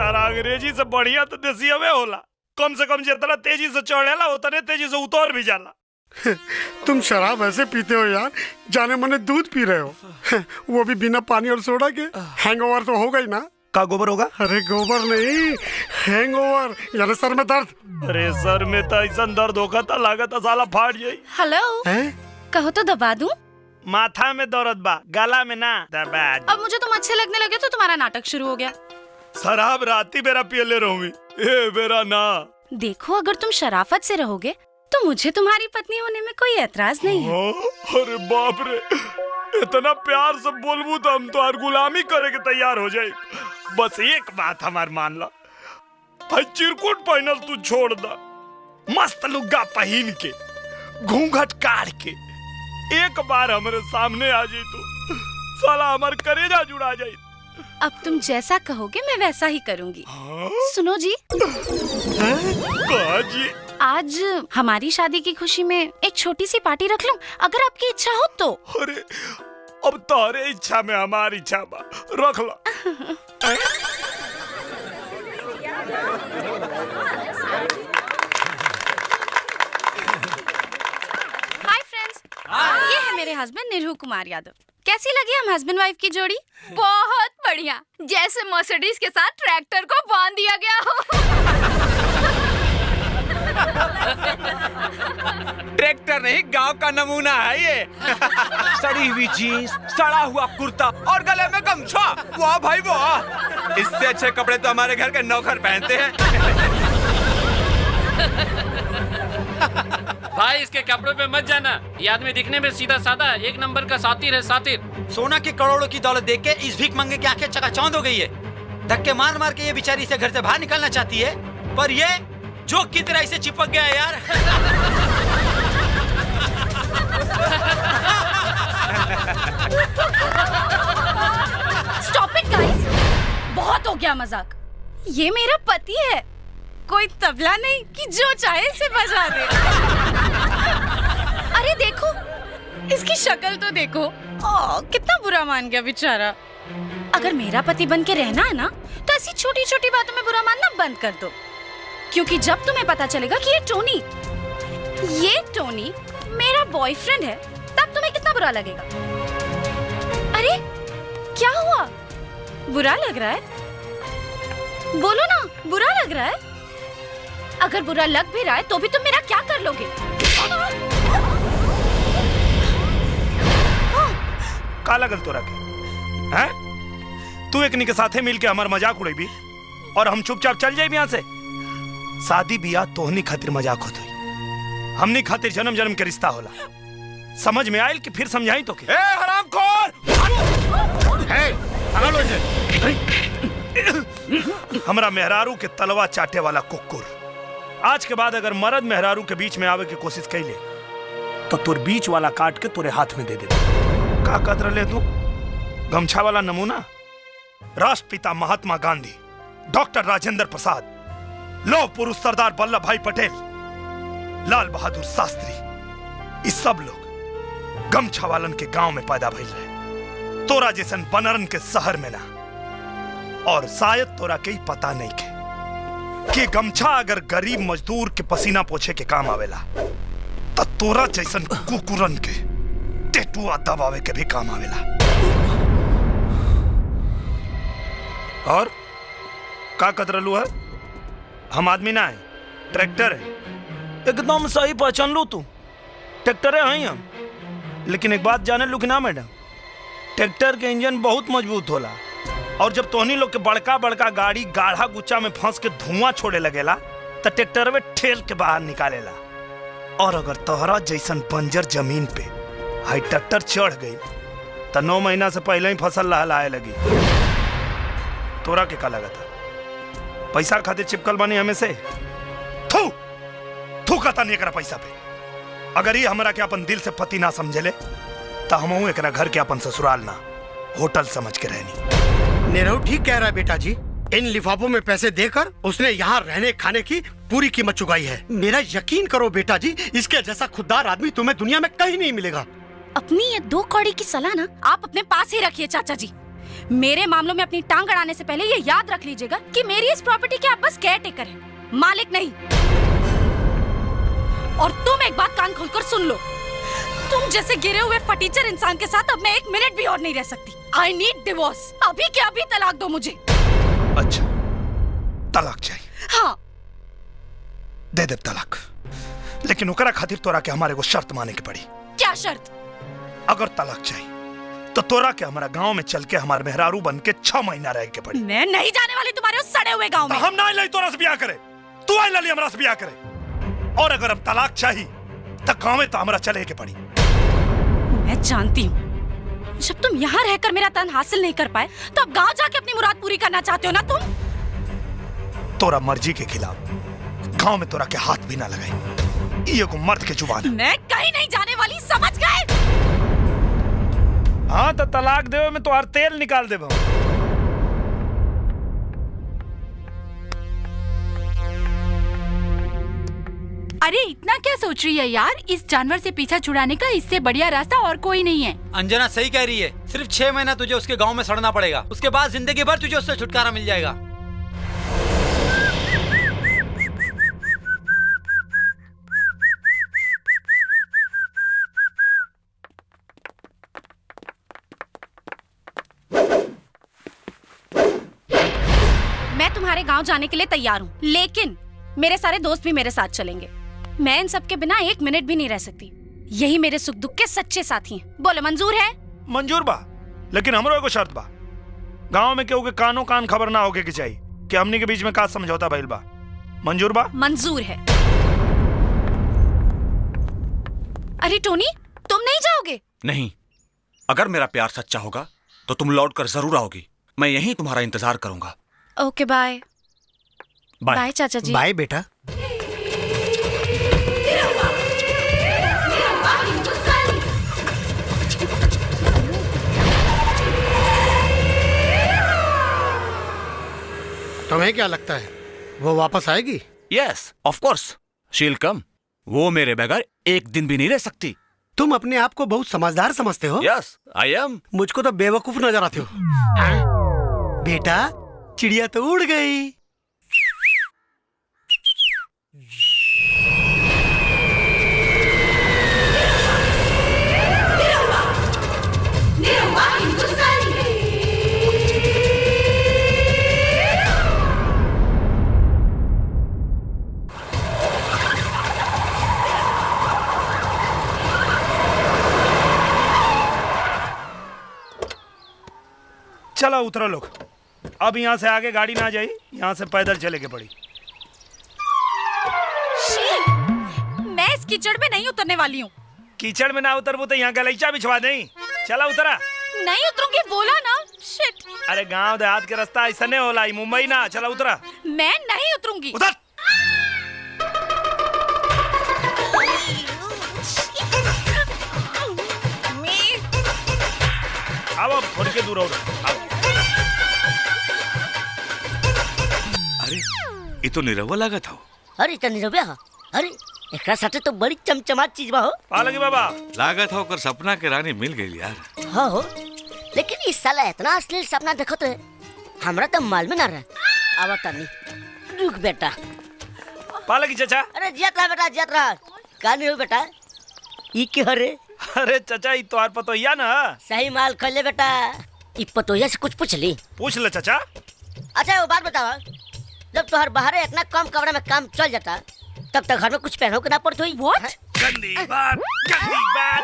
सारा अंग्रेजी से बढ़िया तो देसी हवे होला। कम से कम जितना तेजी से चढ़ेला उतने तेजी से उतर भी जाला। तुम शराब ऐसे पीते हो यार, जाने मने दूध पी रहे हो। वो भी बिना पानी और सोडा के। हैंगओवर तो होगा ही ना। का गोबर होगा? अरे गोबर नहीं, हैंगओवर यानी सर में दर्द। अरे सर में तो ऐसा दर्द होगा तो लागत साला फाट जाई। हेलो, कहो तो दबा दूं? माथा में दर्द बा, गला में ना। दबा। अब मुझे तुम अच्छे लगने लगे तो तुम्हारा नाटक शुरू हो गया। शराब राती बेरा पियले रहूंगी, ए बेरा ना। देखो, अगर तुम शराफत से रहोगे तो मुझे तुम्हारी पत्नी होने में कोई ऐतराज नहीं है। अरे बाप रे, इतना प्यार से बोलबू तो हम तो हर गुलामी करे के तैयार हो जाए। बस एक बात हमार मान ला, भाई चिरकुट पहनल तू छोड़ दा, मस्त लुग्गा पहन के घूंघट काट के एक बार हमारे सामने आ जाई तू, साला हमार करेजा जुड़ा जाई। अब तुम जैसा कहोगे मैं वैसा ही करूंगी। सुनो जी, कहा जी? आज हमारी शादी की खुशी में एक छोटी सी पार्टी रख लूं, अगर आपकी इच्छा हो तो। अरे अब तारे इच्छा में हमारी इच्छा बा, रख ला। हाय फ्रेंड्स, ये है मेरे हस्बैंड निरहू कुमार यादव। कैसी लगी हम हस्बैंड वाइफ की जोड़ी? बहुत बढ़िया, जैसे मर्सिडीज के साथ ट्रैक्टर को बांध दिया गया हो। ट्रैक्टर नहीं, गांव का नमूना है ये। सड़ी हुई जीन्स, सड़ा हुआ कुर्ता और गले में गमछा, वाह भाई वाह। इससे अच्छे कपड़े तो हमारे घर के नौकर पहनते हैं। भाई इसके कपड़ों पे मत जाना, ये आदमी दिखने में सीधा साधा एक नंबर का सातिर है, सातिर। सोना के करोड़ों की दौलत देख के इस भीख मंगे की आंखें चकाचौंध हो गई है। धक्के मार मार के ये बेचारी इसे घर से बाहर निकालना चाहती है, पर ये जोक की तरह इसे चिपक गया है यार। स्टॉप इट गाइस, बहुत हो गया मजाक। ये मेरा पति है, कोई तबला नहीं कि जो चाहे इसे बजा दे। अरे देखो, इसकी शक्ल तो देखो, कितना बुरा मान गया बेचारा। अगर मेरा पति बन के रहना है ना, तो ऐसी छोटी छोटी बातों में बुरा मानना बंद कर दो, क्योंकि जब तुम्हें पता चलेगा कि ये टोनी मेरा बॉयफ्रेंड है, तब तुम्हें कितना बुरा लगेगा। अरे क्या हुआ, बुरा लग रहा है? बोलो ना, बुरा लग रहा है? अगर बुरा लग भी रहा है तो भी तुम मेरा क्या कर लोगे? का लगल तोरा के? हैं? तू एकनी के साथे मिल के हमार मजाक उड़ेबी और हम चुपचाप चल जाए यहाँ से? शादी बियाह तोहनी खातिर मजाक होत हुई, हमनी खातिर जन्म जन्म के रिश्ता होला। समझ में आयल कि फिर समझाई तो के? हरामखोर! हमरा मेहरारू के तलवा चाटे वाला कुकुर, आज के बाद अगर मर्द मेहरारू के बीच में आवे की कोशिश कैले तो तोर बीच वाला काट के तोरे हाथ में दे दे। का कदर ले तू? गमछा वाला नमूना? राष्ट्रपिता महात्मा गांधी, डॉक्टर राजेंद्र प्रसाद, लौह पुरुष सरदार वल्लभ भाई पटेल, लाल बहादुर शास्त्री, इस सब लोग गमछा वालन के गांव में पैदा भइल रहे। तोरा जैसन बनरन के शहर में ना। और शायद तोरा के पता नहीं के कि गमछा अगर गरीब मजदूर के पसीना पोछे के काम आवेला, तो तोरा जैसन कुकुरन के टेटुआ दबावे के भी काम आवेला। और का कतरलू है? हम आदमी ना है, ट्रैक्टर है। एकदम सही पहचान लो तू, ट्रैक्टर है हम। लेकिन एक बात जाने लू कि ना मैडम, ट्रैक्टर के इंजन बहुत मजबूत होला, और जब तोहनी लोग के बड़का बड़का गाड़ी गाढ़ा गुच्चा में फंस के धुआं छोड़े लगेला तो ट्रैक्टर में ठेल के बाहर निकालेला। और अगर तोहरा जैसन बंजर जमीन पे हाई ट्रैक्टर चढ़ गई तो 9 महीना से पहले ही फसल लहलाए लगी। तोरा के का लगा था? पैसा खातिर चिपकल बनी हमें से? थू थू कहता नहीं एकरा पैसा पे। अगर ये हमरा के अपन दिल से पति ना समझले तो हमहू एकरा घर के अपन ससुराल ना होटल समझ के रहनी। निरहू ठीक कह रहा है बेटा जी। इन लिफाफों में पैसे देकर उसने यहाँ रहने खाने की पूरी कीमत चुकाई है। मेरा यकीन करो बेटा जी, इसके जैसा खुददार आदमी तुम्हें दुनिया में कहीं नहीं मिलेगा। अपनी ये 2 कौड़ी की सलाह ना आप अपने पास ही रखिए चाचा जी। मेरे मामलों में अपनी टांग अड़ाने से पहले ये याद रख लीजिएगा कि मेरी इस प्रॉपर्टी के आप बस केयर टेकर हैं, मालिक नहीं। और तुम एक बात कान खोलकर सुन लो, तुम जैसे गिरे हुए फटीचर इंसान के साथ अब मैं 1 मिनट भी और नहीं रह सकती। आई नीड डिवोर्स, अभी के अभी तलाक दो मुझे। अच्छा, तलाक चाहिए? हाँ, दे दे तलाक, लेकिन ओकरा खातिर तोरा के हमारे को शर्त माने के पड़ी। क्या शर्त? अगर तलाक चाहिए तो तोरा के हमारा गांव में चल के हमारे मेहरारू बन के 6 महीना रह के पड़ी। मैं नहीं जाने वाली तुम्हारे उस सड़े हुए गांव में। हम ना लाई तोरा से ब्याह करे, तू आई लली हमरा से ब्याह करे। और अगर अब तलाक चाहिए तो गांव में तो हमरा चले के पड़ी। मैं जानती हूँ, जब तुम यहाँ रहकर मेरा तन हासिल नहीं कर पाए तो अब गांव जाके अपनी मुराद पूरी करना चाहते हो ना तुम? तोरा मर्जी के खिलाफ गांव में तोरा के हाथ भी ना लगाए। ये को मर्द के जुबान है। मैं कहीं नहीं जाने वाली, समझ गए? हाँ तो तलाक देवे में तो हर तेल निकाल देबो। अरे इतना क्या सोच रही है यार, इस जानवर से पीछा छुड़ाने का इससे बढ़िया रास्ता और कोई नहीं है। अंजना सही कह रही है, सिर्फ 6 महीना तुझे उसके गांव में सड़ना पड़ेगा, उसके बाद जिंदगी भर तुझे उससे छुटकारा मिल जाएगा। मैं तुम्हारे गांव जाने के लिए तैयार हूँ, लेकिन मेरे सारे दोस्त भी मेरे साथ चलेंगे। मैं इन सब के बिना 1 मिनट भी नहीं रह सकती। यही मेरे सुख दुख के सच्चे साथी हैं। बोलो, मंजूर है? मंजूर बा, लेकिन हमरो एगो शर्त बा। गांव में केहू के कानो कान खबर ना होके के चाहिए कि हमनी के बीच में का समझौता भइल बा। मंजूर बा? मंजूर है। अरे टोनी, तुम नहीं जाओगे? नहीं, अगर मेरा प्यार सच्चा होगा तो तुम लौट कर जरूर आओगी। मैं यहीं तुम्हारा इंतजार करूंगा। ओके, बाय। बाय। बाय चाचा जी। बाय बेटा। तुम्हें क्या लगता है वो वापस आएगी? Yes, of course she will come. वो मेरे बगैर एक दिन भी नहीं रह सकती। तुम अपने आप को बहुत समझदार समझते हो। Yes, I am. मुझको तो बेवकूफ नजर आते हो। बेटा, चिड़िया तो उड़ गई। चलो उतरो लोग, अब यहाँ से आगे गाड़ी ना जाई, यहाँ से पैदल चले के पड़ी। मैं इस कीचड़ में नहीं उतरने वाली हूँ। कीचड़ में ना उतरबू तो यहाँ गलीचा बिछवा दें। चला उतरा। नहीं उतरूंगी, बोला ना। शिट। अरे गांव देहात के रास्ता ऐसा नहीं होला, मुंबई ना। चला उतरा। मैं नहीं उतरूंगी। उतर। अब थोड़ी के दूर हो। अरे ये तो निरहुआ लागत हो। अरे त निरहुआ, अरे एकरा साथे तो बड़ी चमचमात चीज बा हो। पालगी बाबा, लागत हो कर सपना के रानी मिल गई यार। हाँ हो, लेकिन इस साला इतना अश्लील सपना देखो तो है, हमरा तो मालूम ना रहा। अब तनी रुक बेटा। पालगी चाचा। अरे जियत रहा बेटा, जियत रहा। का नहीं हो बेटा, ई के हरे? अरे चाचा, ई तोहार पतोहिया ना। सही माल खोले बेटा। ई पतोहिया से कुछ पूछ ली? पूछ ले चाचा। अच्छा वो बात बताओ, जब तोहर बाहर इतना कम कपड़ा में काम चल जाता, तब तक घर में कुछ पहनो के ना पड़ती हुई? What? गंदी बात, गंदी बात,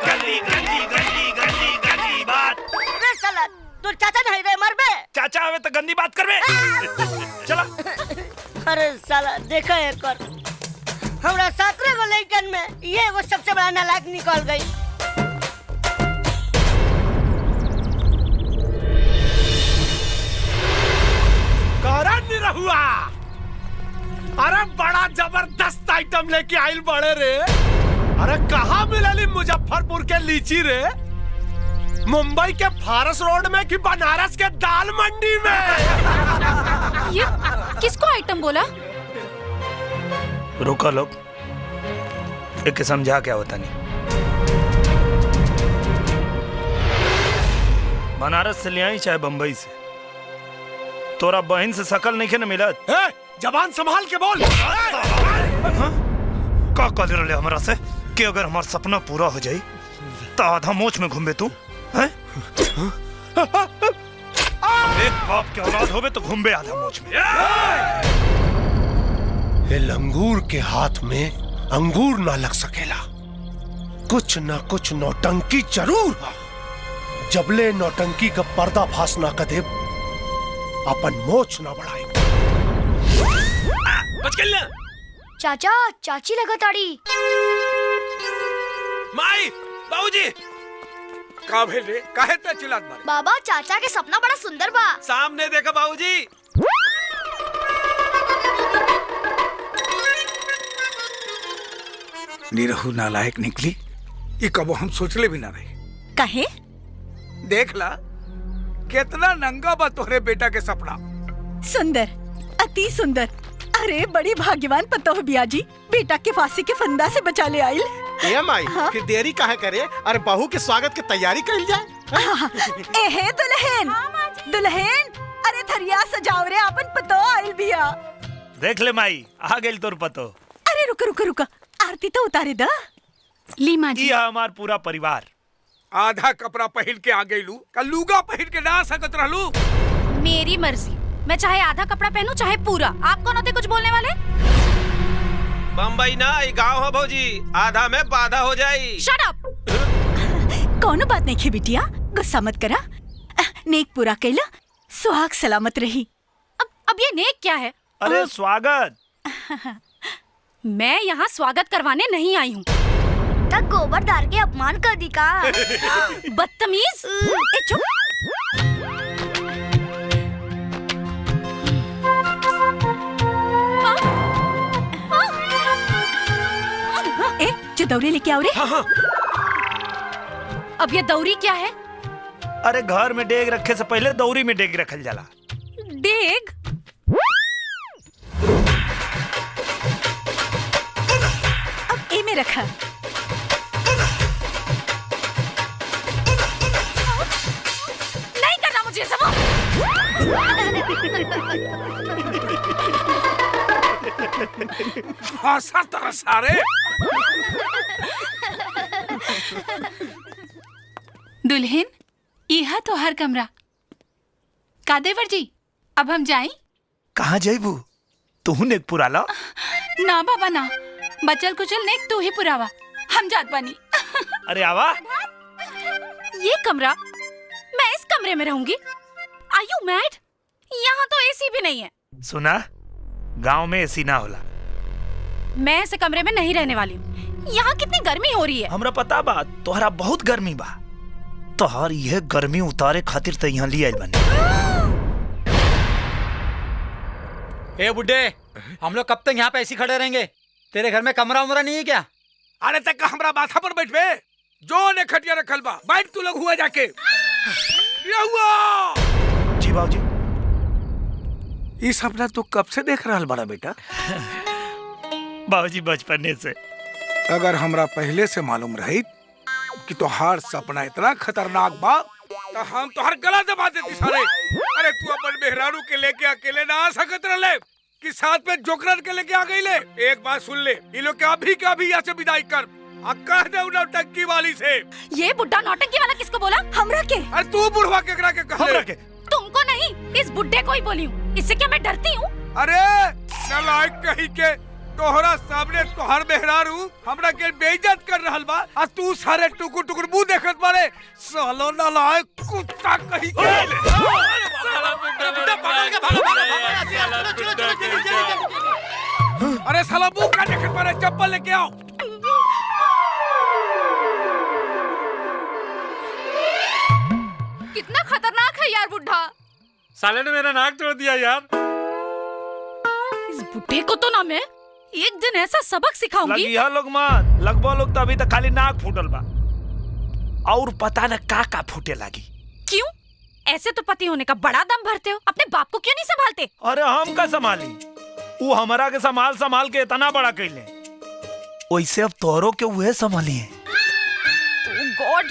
गंदी गंदी गंदी गंदी गंदी बात। अरे साला, तू चाचा नहीं रे, मर बे। चाचा हमें तो गंदी बात कर बे। चला। अरे साला देखा एक और हमरा 17 गो लड़कन में ये वो सबसे बड़ा नालायक निकल गई। कारण निरहुआ, अरे बड़ा जबरदस्त आइटम लेके आइल बड़े रे। अरे कहाँ मिलली मुजफ्फरपुर के लीची रे? मुंबई के फारस रोड में कि बनारस के दाल मंडी में? ये किसको आइटम बोला? रुको लोग, एक समझा क्या होता नहीं। बनारस से ले आई चाहे बंबई से, तोरा बहन से शकल नहीं के न मिलत। जबान संभाल के बोल। का कह रहे हमरा से कि अगर हमार सपना पूरा हो जाई तो आधा मोच में घूमे तू हैं? एक बाप के औलाद होवे तो घूमे आधा मोच में। ये लंगूर के हाथ में अंगूर ना लग सकेला। कुछ ना कुछ नौटंकी जरूर है। जबले नौटंकी का पर्दाफाश ना कर दे अपन मोच ना बढ़ाए। चाचा चाची लगाताड़ी। माई बाबूजी का भेल रे? काहे त चिल्लात बारे? बाबा चाचा के सपना बड़ा सुंदर बा। सामने देखा बाबूजी। निरहु नालायक निकली। ये कबो हम सोचले भी ना रहे। कहे देख ला कितना नंगा बा तोहरे बेटा के सपना। सुंदर, अति सुंदर। अरे बड़ी भाग्यवान पतो हो बिया जी, बेटा के फांसी के फंदा से बचा ले आइल। ए माई, फिर देरी काहे करे? अरे बहू के स्वागत के तैयारी कर जाए। एहे दुल्हन, दुल्हन, अरे थरिया सजाओ रे, अपन पतो आइल बिया। देख ले माई, आ गेल तोर पतो। अरे रुक रुक रुक, आरती तो उतारे दा। ली माँ जी। ये हमार पूरा परिवार। आधा कपड़ा पहन के आ गईलू, कल लूगा पहन के ना सकत रहलू। मेरी मर्जी, मैं चाहे आधा कपड़ा पहनूं चाहे पूरा। आप कौन होते कुछ बोलने वाले? बम्बई ना ये गाँव हो भौजी, आधा में बाधा हो जाई। Shut up. कौनो बात नहीं खे बिटिया, गुस्सा मत करा। नेक पूरा कैला, सुहाग सलामत रही। अब ये नेक क्या है? अरे स्वागत। मैं यहाँ स्वागत करवाने नहीं आई हूँ। तक गोबर डाल के अपमान कर दी का। बदतमीज। ए चुप। ए जो दौरे लेके आओ रे। अब ये दौरी क्या है? अरे घर में डेग रखे से पहले दौरी में डेग रखल जाला। डेग? अब ए में रखा। नहीं करना मुझे सब। भाषा तरह सारे। दुल्हन, यह तो हर कमरा। कादेवर जी, अब हम जाएं? कहाँ जाइबू? तू नेक पुराला? ना बाबा ना, बचल कुचल नेक तू ही पुरावा। हम जात बानी। अरे आवा। ये कमरा? मैं इस कमरे में रहूंगी? Are you mad? यहाँ तो एसी भी नहीं है। सुना, गांव में एसी ना होला। मैं ऐसे कमरे में नहीं रहने वाली हूँ। यहाँ कितनी गर्मी हो रही है। हमरा पता बा, तोहरा बहुत गर्मी बा। तोहर यह गर्मी उतारे खातिर तो यहाँ लिया बने। ए बुड्ढे, हम लोग कब तक यहाँ पे ऐसे खड़े रहेंगे? तेरे घर में कमरा उमरा नहीं है क्या? अरे तक हमरा माथा पर बैठबे, जो ने खटिया रखल बा, बैठ तू लोग हुआ जाके। जी बाबूजी। ये सपना तू कब से देख रहा बड़ा बेटा? बाबूजी बचपने से। अगर हमरा पहले से मालूम रही कि तोहार सपना इतना खतरनाक बा, तो हम तोहार गला दबा देती सारे। अरे तू अपन मेहरारू के लेके अकेले ना आ सकत रहले कि साथ में जोकरन के लेके आ गई ले। एक बात सुन ले, ये लोग के अभी के अभी यहाँ से विदाई कर। कह दे नौटंकी वाली से। ये बुड्ढा नौटंकी वाला किसको बोला? हमरा के। अरे तू बुढ़वा केकरा के कह ले? तुमको नहीं, इस बुड्ढे को ही बोली हूँ। इससे क्या मैं डरती हूँ? अरे नालायक कहीं के, तोहरा सामने तोहर मेहरारू हमरा के बेइज्जत कर रहल बा, आ तू सारे टुकुर टुकुर मुंह देखत बारे। सालो नालायक कुत्ता कहीं के। अरे साला मुंह का देखत बारे, चप्पल लेके आओ। कितना खतरनाक है यार बुड्ढा। साले ने मेरा नाक तोड़ दिया यार। इस बुड्ढे को तो ना मैं एक दिन ऐसा सबक सिखाऊंगी। लगिया लोग मत, लगभो लोग तो अभी तक खाली नाक फूटल बा, और पता न का फूटे लगी। क्यों? ऐसे तो पति होने का बड़ा दम भरते हो, अपने बाप को क्यों नहीं संभालते? अरे हम का संभाली, वो हमारा के संभाल के इतना बड़ा कैले, वैसे अब तोरो के उहे संभाली है। गॉड,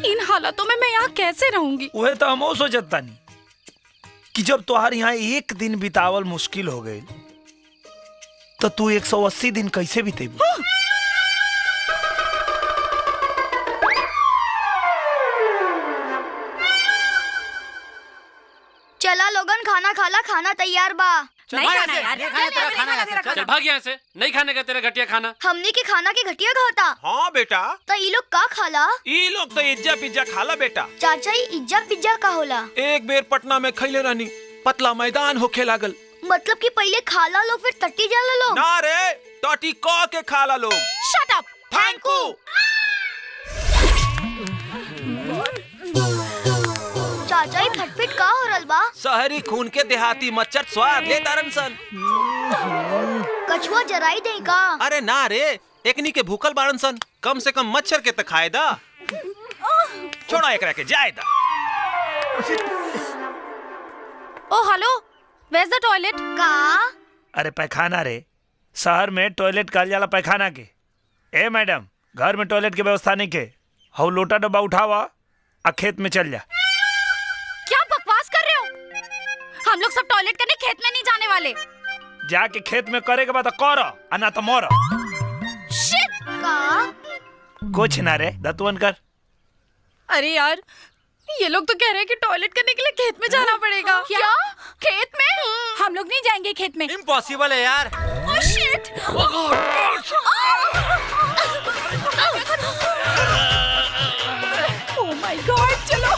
इन हालातों में मैं यहाँ कैसे रहूंगी? वह तो हम सोचता नहीं कि जब तुहार यहाँ एक दिन बितावल मुश्किल हो गई तो तू 180 दिन कैसे बितेबू? चला लोगन, खाना खाला, खाना तैयार बा। नहीं खाना यार। चल भाग यहाँ से, नहीं खाने का तेरा घटिया खाना। हमनी के खाना के घटिया खाता। हाँ बेटा, तो ये लोग का खाला? ई लोग तो इज्जा पिज्जा खाला बेटा। चाचा ई इज्जा पिज्जा का होला? एक बेर पटना में खैले रहनी, पतला मैदान होखे लागल। मतलब कि पहले खाला लोग फिर टट्टी जाला लोग? ना रे, टटी क के खाला लोग। Shut up. Thank you. चाचा ई फटफट का हो रहल बा? शहरी खून के देहाती मच्छर स्वाद ले तारन सन। कछुआ जराई दे का? अरे ना रे, एकनी के भूखल बारन सन, कम से कम मच्छर के त खाए दा। छोड़ा एकरा के जाए दा। ओ हेलो, वेयर द टॉयलेट? का? अरे पैखाना रे, शहर में टॉयलेट कहल जाला पैखाना के। ए मैडम, घर में टॉयलेट की व्यवस्था नहीं के, हौ लोटा डब्बा उठावा आ खेत में चल जा। क्या बकवास कर रहे हो? हम लोग सब टॉयलेट करने खेत में नहीं जाने वाले। जाके खेत में करे के बाद कर आ ना तो मोर। शिट। का? कुछ ना रे, दतवन कर। अरे यार, ये लोग तो कह रहे हैं कि टॉयलेट करने के लिए खेत में जाना पड़ेगा। क्या? खेत में? हम लोग नहीं जाएंगे खेत में। इम्पॉसिबल है यार। Oh shit. Oh my God, चलो।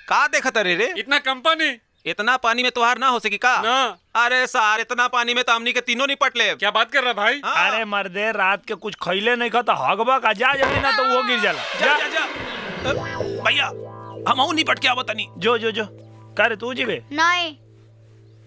का देखत रे? इतना कम पानी? इतना पानी में तोहार ना हो सकी का? ना। अरे सार, इतना पानी में तो हमनी के तीनों निपट ले। क्या बात कर रहा भाई? हाँ। अरे मर्दे, रात के कुछ खैले नहीं खाता, हगबा का जा जल्दी ना तो वो गिर जाला। जा जा जा। भैया, हम निपट के आवतनी। जो जो जो, करे तू जीवे। नहीं।